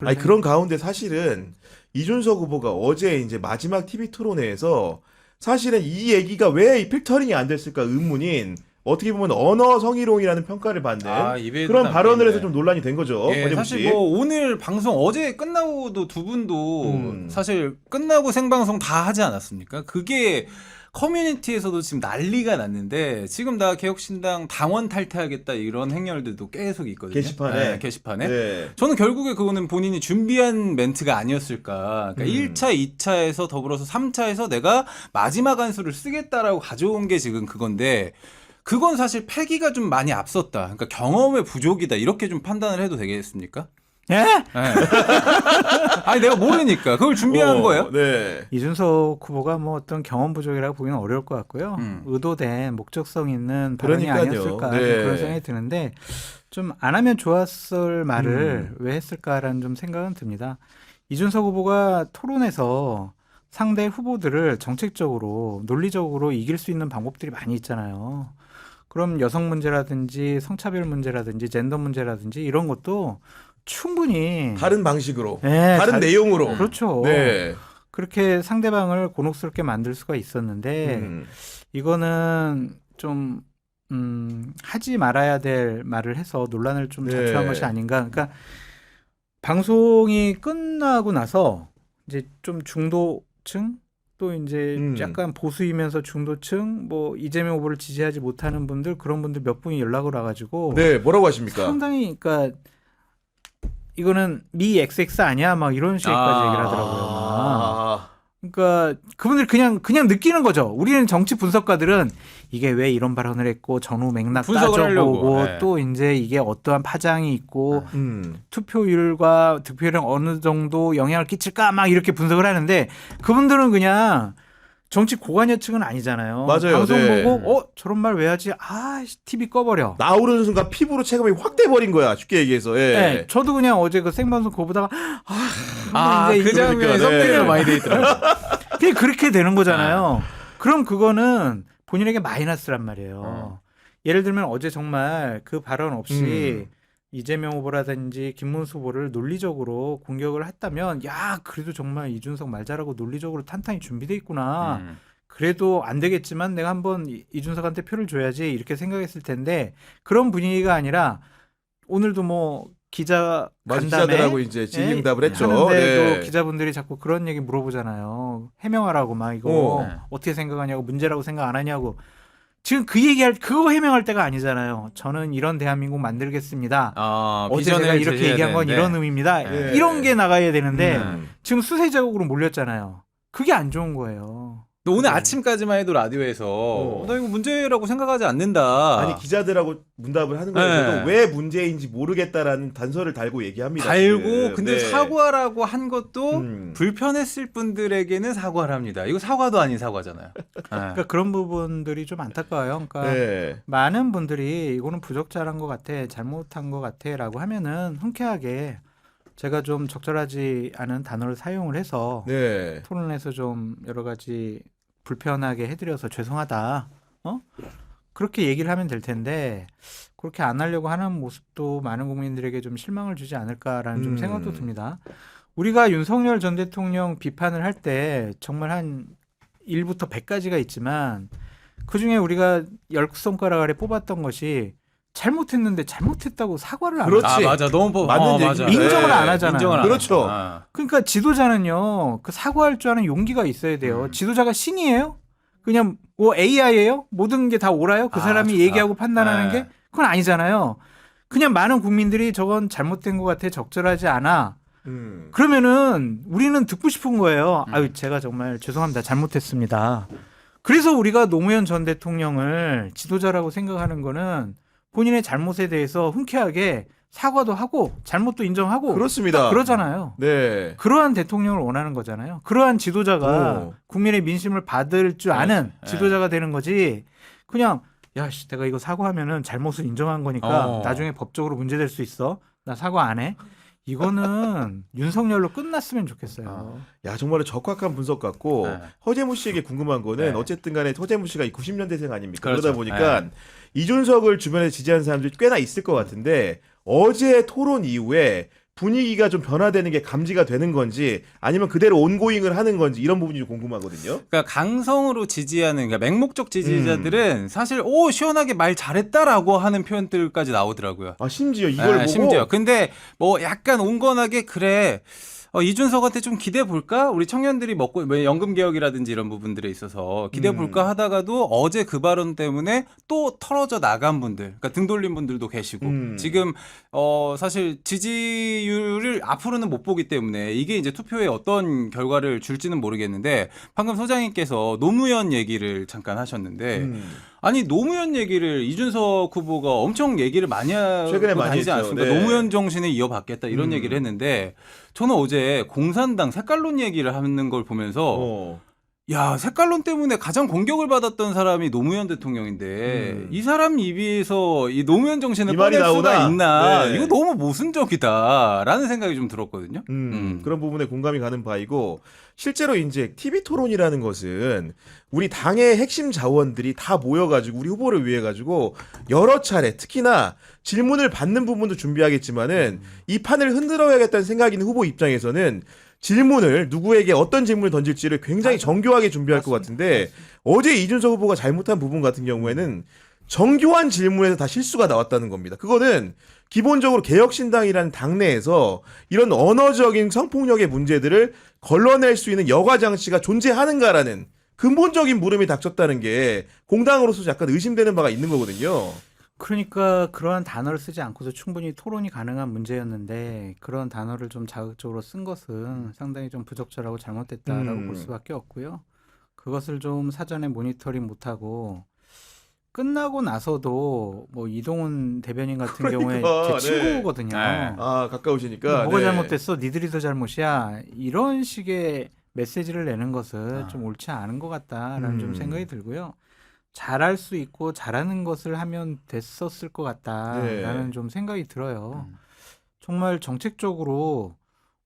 아니 그런 가운데 사실은 이준석 후보가 어제 이제 마지막 TV 토론회에서 사실은 이 얘기가 왜 이 필터링이 안 됐을까 의문인 어떻게 보면 언어 성희롱이라는 평가를 받는 입에도 그런 발언을 해서 담기네. 좀 논란이 된 거죠. 예, 권영우 사실 씨. 뭐 오늘 방송 어제 끝나고도 두 분도 사실 끝나고 생방송 다 하지 않았습니까? 그게 커뮤니티에서도 지금 난리가 났는데 지금 다 개혁신당 당원 탈퇴하겠다 이런 행렬들도 계속 있거든요. 게시판에. 네, 게시판에. 네. 저는 결국에 그거는 본인이 준비한 멘트가 아니었을까. 그러니까 1차, 2차에서 더불어서 3차에서 내가 마지막 한수를 쓰겠다라고 가져온 게 지금 그건데 그건 사실 패기가 좀 많이 앞섰다. 그러니까 경험의 부족이다. 이렇게 좀 판단을 해도 되겠습니까? 예? 네. 아니 내가 모르니까 그걸 준비한 거예요? 네. 이준석 후보가 뭐 어떤 경험 부족이라고 보기는 어려울 것 같고요. 의도된 목적성 있는 발언이 그러니까요. 아니었을까 네. 그런 생각이 드는데 좀 안 하면 좋았을 말을 왜 했을까라는 좀 생각은 듭니다. 이준석 후보가 토론에서 상대 후보들을 정책적으로 논리적으로 이길 수 있는 방법들이 많이 있잖아요. 그럼 여성 문제라든지 성차별 문제라든지 젠더 문제라든지 이런 것도 충분히 다른 방식으로, 네, 다른 내용으로. 그렇죠. 네. 그렇게 상대방을 곤혹스럽게 만들 수가 있었는데 이거는 좀 하지 말아야 될 말을 해서 논란을 좀 네. 자초한 것이 아닌가. 그러니까 방송이 끝나고 나서 이제 좀 중도층 또 이제 약간 보수이면서 중도층 뭐 이재명 후보를 지지하지 못하는 분들 그런 분들 몇 분이 연락을 와가지고 네, 뭐라고 하십니까? 상당히 그러니까 이거는 미 XX 아니야 막 이런 식까지 얘기를 하더라고요. 아. 그러니까 그분들이 그냥 느끼는 거죠. 우리는 정치 분석가들은 이게 왜 이런 발언을 했고 전후 맥락 분석을 따져보고 하려고. 네. 또 이제 이게 어떠한 파장이 있고 음. 투표율과 득표율은 어느 정도 영향을 끼칠까 막 이렇게 분석을 하는데 그분들은 그냥 정치 고관여층은 아니잖아요. 맞아요. 방송 네. 보고 저런 말 왜 하지? TV 꺼버려. 나오는 순간 피부로 체감이 확 돼버린 거야. 쉽게 얘기해서. 예. 네, 저도 그냥 어제 그 생방송 그거 보다가 이제 그 장면이 그러니까, 썸네일로 네. 많이 돼 있더라고요. 그냥 그렇게 되는 거잖아요. 그럼 그거는 본인에게 마이너스란 말이에요. 예를 들면 어제 정말 그 발언 없이 이재명 후보라든지 김문수 후보를 논리적으로 공격을 했다면 야 그래도 정말 이준석 말 잘하고 논리적으로 탄탄히 준비돼 있구나. 그래도 안 되겠지만 내가 한번 이준석한테 표를 줘야지 이렇게 생각했을 텐데 그런 분위기가 아니라 오늘도 뭐 기자 맞아, 간담회 기자들하고 이제 질의응답을 했죠. 하는데도 네. 기자분들이 자꾸 그런 얘기 물어보잖아요. 해명하라고 막 이거 어. 어떻게 생각하냐고 문제라고 생각 안 하냐고. 지금 그거 해명할 때가 아니잖아요. 저는 이런 대한민국 만들겠습니다. 어제 제가 비전을 이렇게 제시해야 얘기한 건 되는데. 이런 의미입니다. 네. 이런 게 나가야 되는데 지금 수세적으로 몰렸잖아요. 그게 안 좋은 거예요. 근데 오늘 아침까지만 해도 라디오에서 나 이거 문제라고 생각하지 않는다. 아니 기자들하고 문답을 하는 거에서도 네. 왜 문제인지 모르겠다라는 단서를 달고 얘기합니다. 달고 지금. 근데 네. 사과라고 한 것도 음. 불편했을 분들에게는 사과를 합니다. 이거 사과도 아닌 사과잖아요. 그러니까 그런 부분들이 좀 안타까워요. 그러니까 네. 많은 분들이 이거는 부적절한 것 같아, 잘못한 것 같아라고 하면은 흔쾌하게 제가 좀 적절하지 않은 단어를 사용을 해서 네. 토론에서 좀 여러 가지 불편하게 해드려서 죄송하다. 그렇게 얘기를 하면 될 텐데 그렇게 안 하려고 하는 모습도 많은 국민들에게 좀 실망을 주지 않을까라는 좀 생각도 듭니다. 우리가 윤석열 전 대통령 비판을 할 때 정말 한 1부터 100까지가 있지만 그중에 우리가 10손가락 아래 뽑았던 것이 잘못했는데 잘못했다고 사과를 안 그렇지. 하죠. 맞아. 너무 맞는 맞아. 얘기입니다. 인정을 안 네. 하잖아요. 인정을 안 그렇죠. 하죠. 그러니까 지도자는요, 그 사과할 줄 아는 용기가 있어야 돼요. 지도자가 신이에요? 그냥 뭐 AI예요? 모든 게 다 옳아요? 그 사람이 좋다. 얘기하고 판단하는 네. 게? 그건 아니잖아요. 그냥 많은 국민들이 저건 잘못된 것 같아, 적절하지 않아. 그러면은 우리는 듣고 싶은 거예요. 아유, 제가 정말 죄송합니다. 잘못했습니다. 그래서 우리가 노무현 전 대통령을 지도자라고 생각하는 거는 본인의 잘못에 대해서 흔쾌하게 사과도 하고 잘못도 인정하고 그렇습니다. 그러잖아요. 네. 그러한 대통령을 원하는 거잖아요. 그러한 지도자가 국민의 민심을 받을 줄 아는 지도자가 되는 거지. 그냥 야씨 내가 이거 사과하면은 잘못을 인정한 거니까 나중에 법적으로 문제될 수 있어. 나 사과 안 해. 이거는 윤석열로 끝났으면 좋겠어요. 야 정말로 적확한 분석 같고 허재무 씨에게 궁금한 거는 네. 어쨌든 간에 허재무 씨가 90년대생 아닙니까? 그렇죠. 그러다 보니까 이준석을 주변에 지지하는 사람들이 꽤나 있을 것 같은데 어제 토론 이후에 분위기가 좀 변화되는 게 감지가 되는 건지 아니면 그대로 온고잉을 하는 건지 이런 부분이 좀 궁금하거든요. 그러니까 강성으로 지지하는 그러니까 맹목적 지지자들은 사실 오 시원하게 말 잘했다라고 하는 표현들까지 나오더라고요. 아 심지어 이걸 보고 심지어 근데 뭐 약간 온건하게 그래. 이준석한테 좀 기대 볼까? 우리 청년들이 먹고 뭐 연금 개혁이라든지 이런 부분들에 있어서 기대 볼까 하다가도 어제 그 발언 때문에 또 털어져 나간 분들, 그러니까 등 돌린 분들도 계시고 지금 사실 지지율을 앞으로는 못 보기 때문에 이게 이제 투표에 어떤 결과를 줄지는 모르겠는데 방금 소장님께서 노무현 얘기를 잠깐 하셨는데 아니 노무현 얘기를 이준석 후보가 엄청 얘기를 많이 하고 최근에 많이 다니지 했죠. 않습니까? 네. 노무현 정신을 이어받겠다 이런 얘기를 했는데 저는 어제 공산당 색깔론 얘기를 하는 걸 보면서 야 색깔론 때문에 가장 공격을 받았던 사람이 노무현 대통령인데 이 사람 입에서 이 노무현 정신을 이 말이 꺼낼 수가 나오나? 있나 네. 이거 너무 모순적이다라는 생각이 좀 들었거든요. 그런 부분에 공감이 가는 바이고 실제로 이제 TV 토론이라는 것은 우리 당의 핵심 자원들이 다 모여가지고 우리 후보를 위해 가지고 여러 차례 특히나 질문을 받는 부분도 준비하겠지만은 이 판을 흔들어야겠다는 생각이 있는 후보 입장에서는 질문을 누구에게 어떤 질문을 던질지를 굉장히 정교하게 준비할 것 같은데 어제 이준석 후보가 잘못한 부분 같은 경우에는 정교한 질문에서 다 실수가 나왔다는 겁니다. 그거는 기본적으로 개혁신당이라는 당내에서 이런 언어적인 성폭력의 문제들을 걸러낼 수 있는 여과 장치가 존재하는가라는 근본적인 물음이 닥쳤다는 게 공당으로서 약간 의심되는 바가 있는 거거든요. 그러니까 그러한 단어를 쓰지 않고도 충분히 토론이 가능한 문제였는데 그런 단어를 좀 자극적으로 쓴 것은 상당히 좀 부적절하고 잘못됐다라고 볼 수밖에 없고요. 그것을 좀 사전에 모니터링 못하고 끝나고 나서도 뭐 이동훈 대변인 같은 경우에 그러니까, 제 네. 친구거든요. 네. 아 가까우시니까 뭐가 네. 잘못됐어? 니들이 더 잘못이야. 이런 식의 메시지를 내는 것은 좀 옳지 않은 것 같다라는 좀 생각이 들고요. 잘할 수 있고 잘하는 것을 하면 됐었을 것 같다라는 네. 좀 생각이 들어요. 정말 정책적으로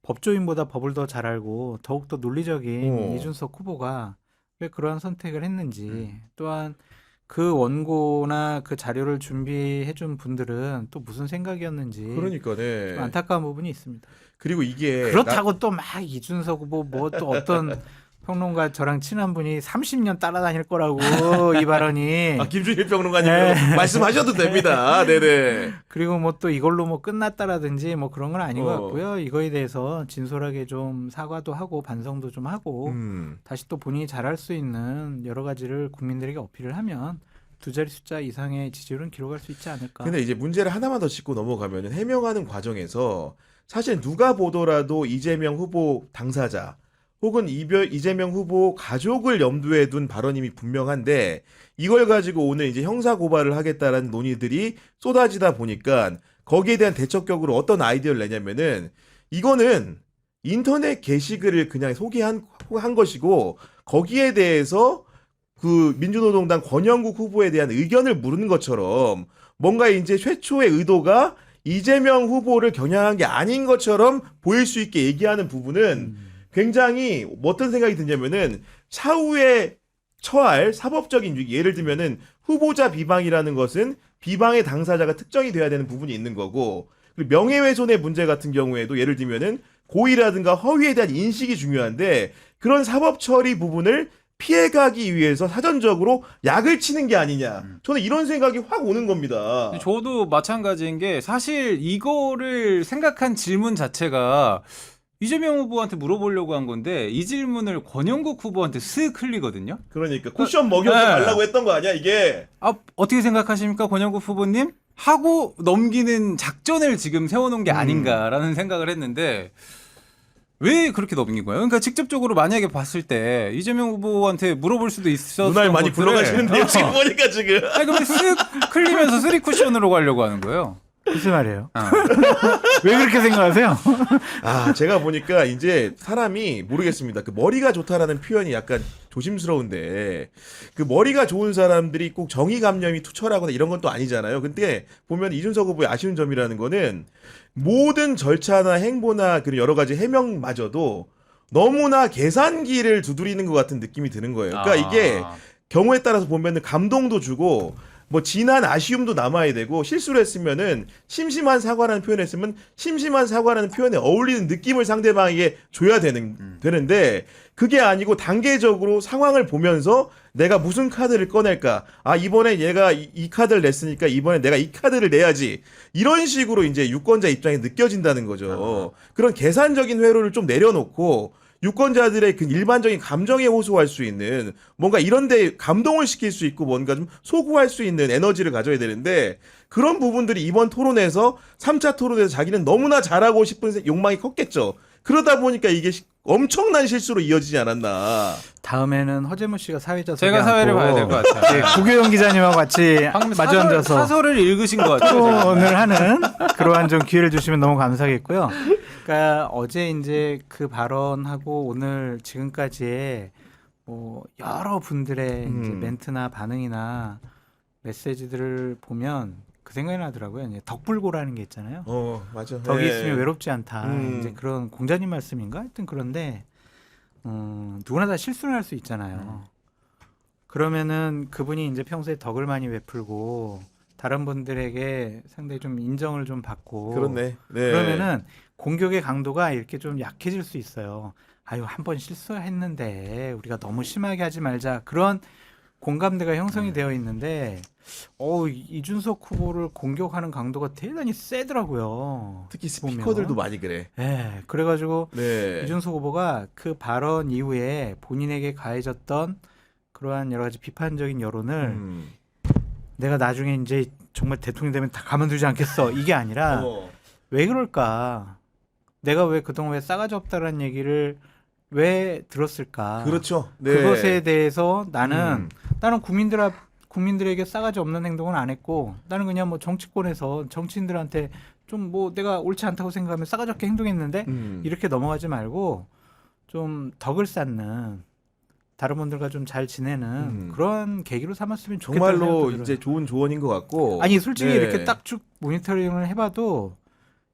법조인보다 법을 더 잘 알고 더욱더 논리적인 이준석 후보가 왜 그러한 선택을 했는지 또한 그 원고나 그 자료를 준비해 준 분들은 또 무슨 생각이었는지 그러니까 네. 좀 안타까운 부분이 있습니다. 그리고 이게 그렇다고 또 막 이준석 후보 뭐 또 어떤 평론가 저랑 친한 분이 30년 따라다닐 거라고 이 발언이 김준일 평론가님 말씀하셔도 됩니다. 네네. 그리고 뭐 또 이걸로 뭐 끝났다라든지 뭐 그런 건 아닌 것 어. 같고요. 이거에 대해서 진솔하게 좀 사과도 하고 반성도 좀 하고 다시 또 본인이 잘할 수 있는 여러 가지를 국민들에게 어필을 하면 두 자리 숫자 이상의 지지율은 기록할 수 있지 않을까. 근데 이제 문제를 하나만 더 짚고 넘어가면은 해명하는 과정에서 사실 누가 보더라도 이재명 후보 당사자 혹은 이재명 후보 가족을 염두에 둔 발언임이 분명한데 이걸 가지고 오늘 이제 형사 고발을 하겠다라는 논의들이 쏟아지다 보니까 거기에 대한 대처격으로 어떤 아이디어를 내냐면은 이거는 인터넷 게시글을 그냥 소개한 것이고 거기에 대해서 그 민주노동당 권영국 후보에 대한 의견을 물은 것처럼 뭔가 이제 최초의 의도가 이재명 후보를 겨냥한 게 아닌 것처럼 보일 수 있게 얘기하는 부분은 굉장히 어떤 생각이 드냐면은 차후에 처할 사법적인 유익, 예를 들면은 후보자 비방이라는 것은 비방의 당사자가 특정이 돼야 되는 부분이 있는 거고 그리고 명예훼손의 문제 같은 경우에도 예를 들면은 고의라든가 허위에 대한 인식이 중요한데 그런 사법 처리 부분을 피해가기 위해서 사전적으로 약을 치는 게 아니냐. 저는 이런 생각이 확 오는 겁니다. 저도 마찬가지인 게 사실 이거를 생각한 질문 자체가 이재명 후보한테 물어보려고 한 건데 이 질문을 권영국 후보한테 쓱 흘리거든요. 그러니까 쿠션 먹여서 네. 달라고 했던 거 아니야 이게? 어떻게 생각하십니까, 권영국 후보님? 하고 넘기는 작전을 지금 세워놓은 게 아닌가라는 생각을 했는데 왜 그렇게 넘긴 거예요? 그러니까 직접적으로 만약에 봤을 때 이재명 후보한테 물어볼 수도 있었던 눈알 많이 것들을- 굴러가시는데요 지금 보니까 지금. 아니 그럼 쓱 흘리면서 쓰리 쿠션으로 가려고 하는 거예요. 무슨 말이에요? 왜 그렇게 생각하세요? 아 제가 보니까 이제 사람이 모르겠습니다. 그 머리가 좋다라는 표현이 약간 조심스러운데 그 머리가 좋은 사람들이 꼭 정의감념이 투철하거나 이런 건 또 아니잖아요. 근데 보면 이준석 후보의 아쉬운 점이라는 거는 모든 절차나 행보나 그런 여러 가지 해명마저도 너무나 계산기를 두드리는 것 같은 느낌이 드는 거예요. 그러니까 이게 경우에 따라서 보면은 감동도 주고 뭐 진한 아쉬움도 남아야 되고 실수를 했으면은 심심한 사과라는 표현을 했으면 심심한 사과라는 표현에 어울리는 느낌을 상대방에게 줘야 되는데 그게 아니고 단계적으로 상황을 보면서 내가 무슨 카드를 꺼낼까? 아, 이번에 얘가 이 카드를 냈으니까 이번에 내가 이 카드를 내야지. 이런 식으로 이제 유권자 입장에 느껴진다는 거죠. 그런 계산적인 회로를 좀 내려놓고 유권자들의 그 일반적인 감정에 호소할 수 있는 뭔가 이런데 감동을 시킬 수 있고 뭔가 좀 소구할 수 있는 에너지를 가져야 되는데 그런 부분들이 이번 토론에서 3차 토론에서 자기는 너무나 잘하고 싶은 욕망이 컸겠죠. 그러다 보니까 이게 엄청난 실수로 이어지지 않았나. 다음에는 허재무 씨가 사회자 제가 사회를 봐야 될 것 같아요. 네, 구교영 기자님하고 같이 마주 앉아서 사설을 읽으신 것 같아요. 토론을 하는 그러한 좀 기회를 주시면 너무 감사하겠고요. 그러니까 어제 이제 그 발언하고 오늘 지금까지의 뭐 여러 분들의 이제 멘트나 반응이나 메시지들을 보면 그 생각이 나더라고요. 이제 덕불고라는 게 있잖아요. 맞아. 덕이 예. 있으면 외롭지 않다. 이제 그런 공자님 말씀인가? 하여튼 그런데 누구나 다 실수를 할 수 있잖아요. 그러면은 그분이 이제 평소에 덕을 많이 베풀고 다른 분들에게 상당히 좀 인정을 좀 받고 그렇네. 네. 그러면은 공격의 강도가 이렇게 좀 약해질 수 있어요. 아유, 한 번 실수했는데 우리가 너무 심하게 하지 말자. 그런 공감대가 형성이 되어 있는데 이준석 후보를 공격하는 강도가 대단히 세더라고요. 특히 스피커들도 보면. 많이 그래. 네, 그래가지고 네. 이준석 후보가 그 발언 이후에 본인에게 가해졌던 그러한 여러 가지 비판적인 여론을 내가 나중에 이제 정말 대통령 되면 다 가만두지 않겠어. 이게 아니라 왜 그럴까? 내가 왜 그동안 왜 싸가지 없다라는 얘기를 왜 들었을까? 그렇죠. 네. 그것에 대해서 나는 국민들에게 싸가지 없는 행동은 안 했고 나는 그냥 뭐 정치권에서 정치인들한테 좀 뭐 내가 옳지 않다고 생각하면 싸가지 없게 행동했는데 이렇게 넘어가지 말고 좀 덕을 쌓는 다른 분들과 좀 잘 지내는 그런 계기로 삼았으면 좋겠다는 정말로 생각도 들어요. 이제 좋은 조언인 것 같고. 아니 솔직히 네. 이렇게 딱 쭉 모니터링을 해봐도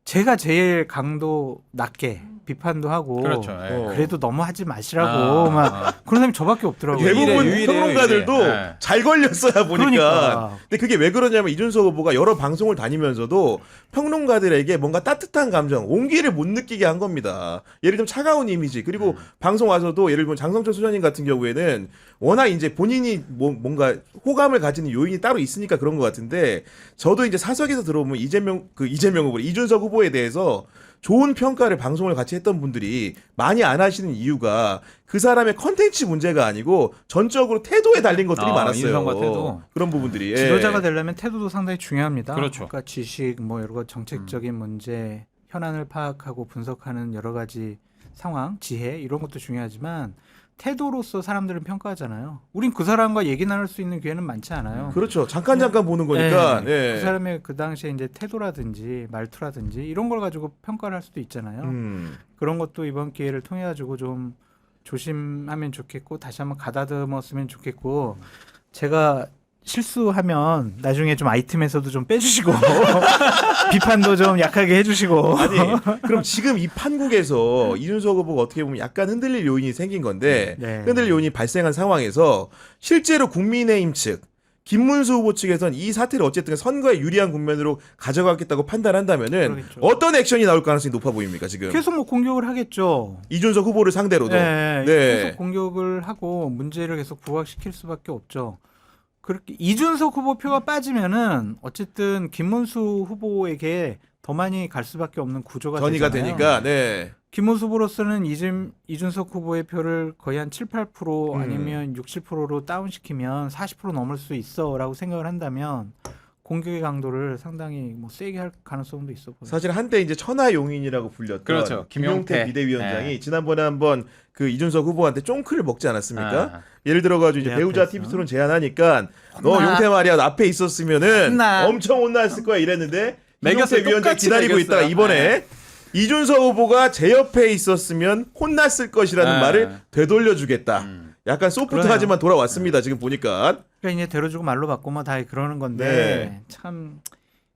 제가 제일 강도 낮게 비판도 하고 그렇죠. 그래도 너무 하지 마시라고 막 그런 사람이 저밖에 없더라고요. 대부분 유일해요, 평론가들도 유일해. 네. 잘 걸렸어야 보니까. 그러니까. 근데 그게 왜 그러냐면 이준석 후보가 여러 방송을 다니면서도 평론가들에게 뭔가 따뜻한 감정, 온기를 못 느끼게 한 겁니다. 예를 들면 차가운 이미지. 그리고 방송 와서도 예를 들면 장성철 소장님 같은 경우에는 워낙 이제 본인이 뭔가 호감을 가지는 요인이 따로 있으니까 그런 것 같은데 저도 이제 사석에서 들어보면 이재명 후보, 이준석 후보에 대해서 좋은 평가를 방송을 같이 했던 분들이 많이 안 하시는 이유가 그 사람의 컨텐츠 문제가 아니고 전적으로 태도에 달린 것들이 많았어요. 인성과 태도. 그런 부분들이. 예. 지도자가 되려면 태도도 상당히 중요합니다. 그렇죠. 그러니까 지식, 뭐 여러 가지 정책적인 문제, 현안을 파악하고 분석하는 여러 가지 상황, 지혜 이런 것도 중요하지만 태도로서 사람들은 평가하잖아요. 우린 그 사람과 얘기 나눌 수 있는 기회는 많지 않아요. 그렇죠. 잠깐 보는 거니까. 네. 예. 그 사람의 그 당시에 이제 태도라든지 말투라든지 이런 걸 가지고 평가를 할 수도 있잖아요. 그런 것도 이번 기회를 통해 가지고 좀 조심하면 좋겠고 다시 한번 가다듬었으면 좋겠고 제가 실수하면 나중에 좀 아이템에서도 좀 빼주시고 비판도 좀 약하게 해주시고 아니, 그럼 지금 이 판국에서 이준석 후보가 어떻게 보면 약간 흔들릴 요인이 생긴 건데 네. 흔들릴 요인이 발생한 상황에서 실제로 국민의힘 측 김문수 후보 측에서는 이 사태를 어쨌든 선거에 유리한 국면으로 가져가겠다고 판단한다면은 그러겠죠. 어떤 액션이 나올 가능성이 높아 보입니까 지금? 계속 뭐 공격을 하겠죠. 이준석 후보를 상대로도. 네, 네. 계속 공격을 하고 문제를 계속 부각시킬 수밖에 없죠. 그렇게 이준석 후보 표가 빠지면은 어쨌든 김문수 후보에게 더 많이 갈 수밖에 없는 구조가 전이가 되잖아요. 되니까. 네. 김문수 후보로서는 이준석 후보의 표를 거의 한 7, 8% 아니면 6, 7%로 다운시키면 40% 넘을 수 있어라고 생각을 한다면 공격의 강도를 상당히 뭐 세게 할 가능성도 있어 보여요. 사실 한때 이제 천하용인이라고 불렸던 그렇죠. 김용태 김용태. 비대위원장이 네. 지난번에 한번 그 이준석 후보한테 쫑크를 먹지 않았습니까? 아. 예를 들어가지고 이제 내 배우자 앞에서. TV 토론 제안하니까 너 혼나. 용태 말이야 너 앞에 있었으면은 혼나. 엄청 혼났을 거야 이랬는데 매겼어요. 김용태 위원장 똑같이 기다리고 매겼어요. 있다가 이번에 네. 이준석 후보가 제 옆에 있었으면 혼났을 것이라는 네. 말을 되돌려주겠다. 약간 소프트하지만 돌아왔습니다. 지금 보니까. 그러니까 이제 대로주고 말로 바꾸면 다 그러는 건데 네. 참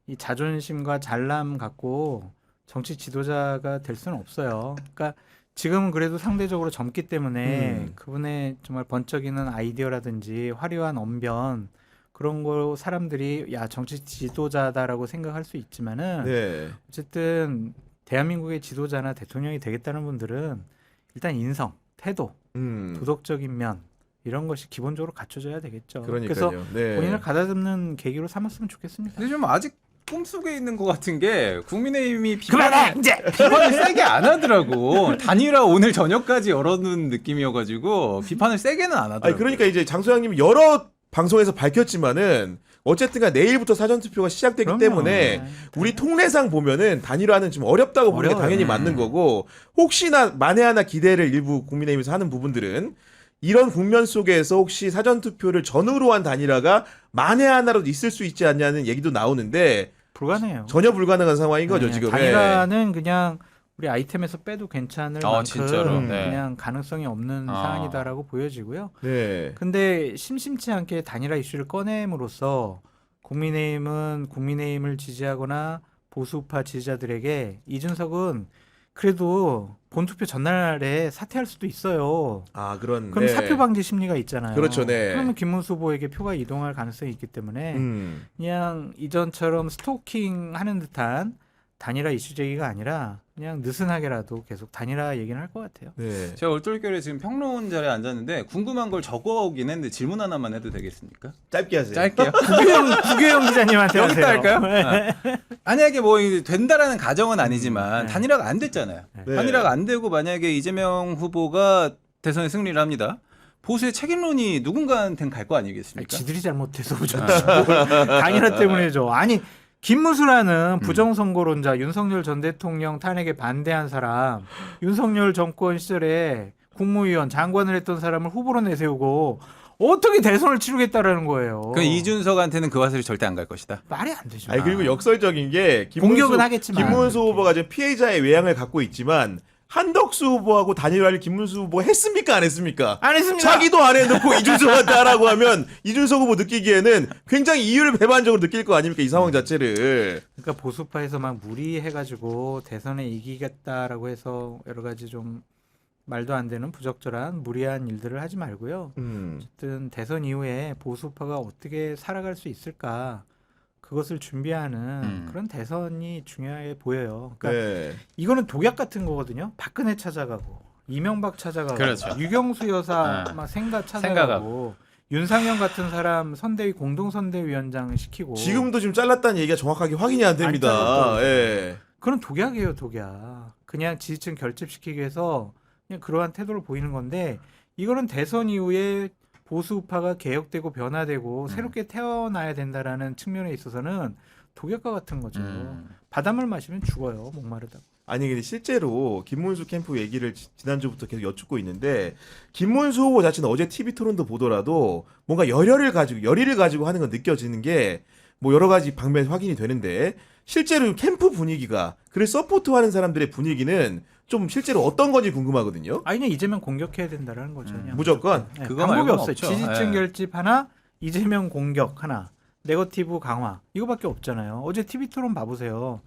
이 자존심과 잘남 갖고 정치 지도자가 될 수는 없어요. 그러니까 지금은 그래도 상대적으로 젊기 때문에 그분의 정말 번쩍이는 아이디어라든지 화려한 언변 그런 거 사람들이 야 정치 지도자다라고 생각할 수 있지만은 네. 어쨌든 대한민국의 지도자나 대통령이 되겠다는 분들은 일단 인성, 태도, 도덕적인 면 이런 것이 기본적으로 갖춰져야 되겠죠. 그래서 그러니까요. 네. 본인을 가다듬는 계기로 삼았으면 좋겠습니다. 근데 좀 아직 꿈속에 있는 것 같은 게 국민의힘이 그만해 이제. 비판을 세게 안 하더라고. 단일화 오늘 저녁까지 열어놓은 느낌이어가지고 비판을 세게는 안 하더라고. 아니 그러니까 이제 장소장님이 여러 방송에서 밝혔지만은 어쨌든간 내일부터 사전 투표가 시작되기 그럼요. 때문에 네. 우리 통례상 보면은 단일화는 좀 어렵다고 보는 게 어려워요. 당연히 네. 맞는 거고 혹시나 만에 하나 기대를 일부 국민의힘에서 하는 부분들은 이런 국면 속에서 혹시 사전 투표를 전후로 한 단일화가 만에 하나라도 있을 수 있지 않냐는 얘기도 나오는데 불가능해요. 전혀 불가능한 상황인 거죠 네, 지금. 단일화는 그냥 우리 아이템에서 빼도 괜찮을 만큼 진짜로. 네. 그냥 가능성이 없는 사안이다라고 보여지고요. 네. 근데 심심치 않게 단일화 이슈를 꺼냄으로써 국민의힘을 지지하거나 보수파 지지자들에게 이준석은 그래도 본투표 전날에 사퇴할 수도 있어요. 아 그런. 그럼 네. 사표 방지 심리가 있잖아요. 그렇죠, 네. 그러면 김문수 후보에게 표가 이동할 가능성이 있기 때문에 음. 그냥 이전처럼 스토킹하는 듯한 단일화 이슈 제기가 아니라 그냥 느슨하게라도 계속 단일화 얘기는 할 것 같아요. 네. 제가 얼떨결에 지금 평론 자리에 앉았는데 궁금한 걸 적어오긴 했는데 질문 하나만 해도 되겠습니까? 짧게 하세요. 짧게요. 구교영 기자님한테 여기다 하세요. 할까요? 만약에 뭐 된다라는 가정은 아니지만 네. 단일화가 안 됐잖아요. 네. 단일화가 안 되고 만약에 이재명 후보가 대선에 승리를 합니다. 보수의 책임론이 누군가한테는 갈 거 아니, 아니겠습니까? 지들이 잘못해서 단일화 때문에죠. 아니 김문수라는 부정선거론자 윤석열 전 대통령 탄핵에 반대한 사람 윤석열 정권 시절에 국무위원 장관을 했던 사람을 후보로 내세우고 어떻게 대선을 치르겠다라는 거예요. 그 이준석한테는 그 화살이 절대 안 갈 것이다. 말이 안 되죠. 아니 그리고 역설적인 게 공격은 하겠지만. 김문수 후보가 지금 피해자의 외양을 갖고 있지만 한덕수 후보하고 단일화를 김문수 후보가 했습니까 안 했습니까? 안 했습니다. 자기도 안 해놓고 이준석한테 하라고 하면 이준석 후보 느끼기에는 굉장히 이유를 배반적으로 느낄 거 아닙니까 이 상황 자체를. 그러니까 보수파에서 막 무리해가지고 대선에 이기겠다라고 해서 여러 가지 좀 말도 안 되는 부적절한 무리한 일들을 하지 말고요. 어쨌든 대선 이후에 보수파가 어떻게 살아갈 수 있을까 그것을 준비하는 그런 대선이 중요해 보여요. 그러니까 네. 이거는 독약 같은 거거든요. 박근혜 찾아가고 이명박 찾아가고 그렇죠. 유경수 여사 네. 막 생가 찾아가고 생각하고. 윤상현 같은 사람 선대위 공동선대위원장 시키고 지금도 지금 잘랐다는 얘기가 정확하게 확인이 안 됩니다. 잘랐죠. 예. 그런 독약이에요, 독약. 그냥 지지층 결집시키기 위해서 그냥 그러한 태도를 보이는 건데 이거는 대선 이후에 보수파가 개혁되고 변화되고 새롭게 태어나야 된다라는 측면에 있어서는 독약과 같은 거죠. 바닷물 마시면 죽어요, 목마르다. 아니 근데 실제로 김문수 캠프 얘기를 지난주부터 계속 여쭙고 있는데 김문수 후보 자체는 어제 TV 토론도 보더라도 뭔가 열의를 가지고 하는 건 느껴지는 게 뭐 여러 가지 방면 확인이 되는데 실제로 캠프 분위기가 그를 서포트하는 사람들의 분위기는 좀 실제로 어떤 건지 궁금하거든요. 아니 그냥 이재명 공격해야 된다라는 거죠. 그냥. 무조건. 네, 그거 방법이 말고는 없어요. 없죠. 지지층 네. 결집 하나, 이재명 공격 하나, 네거티브 강화 이거밖에 없잖아요. 어제 TV 토론 봐보세요.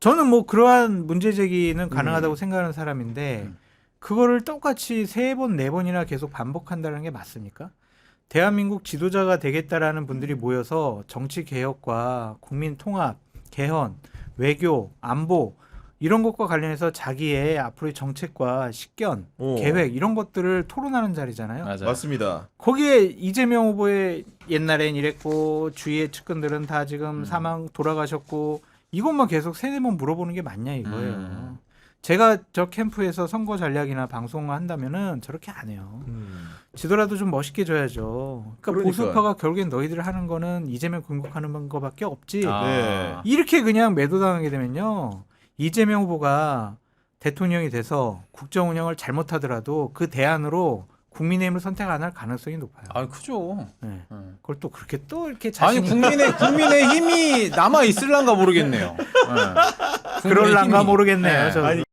저는 뭐 그러한 문제 제기는 가능하다고 생각하는 사람인데 그거를 똑같이 3번, 4번이나 계속 반복한다는 게 맞습니까? 대한민국 지도자가 되겠다라는 분들이 모여서 정치 개혁과 국민 통합, 개헌, 외교, 안보 이런 것과 관련해서 자기의 앞으로의 정책과 식견, 계획 이런 것들을 토론하는 자리잖아요. 맞아요. 맞습니다. 거기에 이재명 후보의 옛날엔 이랬고 주위의 측근들은 다 지금 사망 돌아가셨고 이것만 계속 3-4번 물어보는 게 맞냐 이거예요. 제가 저 캠프에서 선거 전략이나 방송을 한다면은 저렇게 안 해요. 지도라도 좀 멋있게 줘야죠. 그러니까 보수파가 결국엔 너희들 하는 거는 이재명 공격하는 거밖에 없지. 네. 이렇게 그냥 매도당하게 되면요. 이재명 후보가 대통령이 돼서 국정 운영을 잘못하더라도 그 대안으로 국민의힘을 선택 안 할 가능성이 높아요. 아, 크죠. 네. 그걸 또 그렇게 또 이렇게 아니 자신 국민의 힘이 남아 있을란가 모르겠네요. 네. 그럴란가 모르겠네요. 네. 저도. 아니